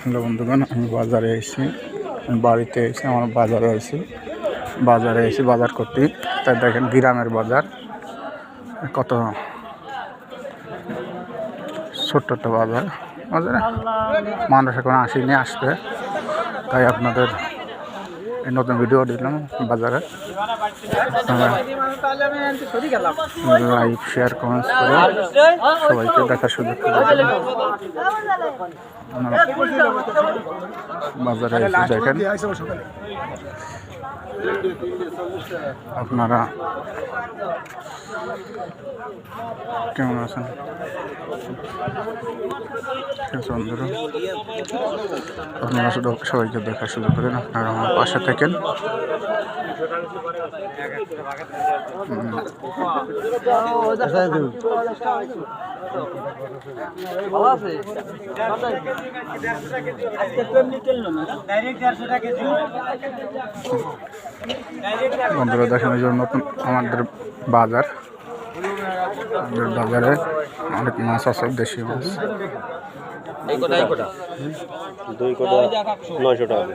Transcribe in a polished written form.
Hello বন্ধুগণ, আমি বাজারে এসেছি। আমি বাড়িতে এসে আমার বাজারে এসে বাজার করতে। তাই দেখেন গ্রামের বাজার কত ছোট্ট একটা বাজারে মানুষ এখন আসেনি, আসবে। তাই আপনাদের এই নতুন ভিডিও দিলাম বাজারে। লাইক শেয়ার কমেন্টস করে সবাইকে দেখার সুযোগ করে দেবেন। বাজারে এসে দেখেন আপনারা কেমন আছেন আপনারা শুধু সবাইকে দেখার সুযোগ করেন, আপনারা আমার পাশে থাকেন। বন্ধুরা দেখেন, এই জন্য নতুন আমাদের বাজারে অনেক মাছ আছে, দেশি মাছ। 2 কোটা 900 টাকা।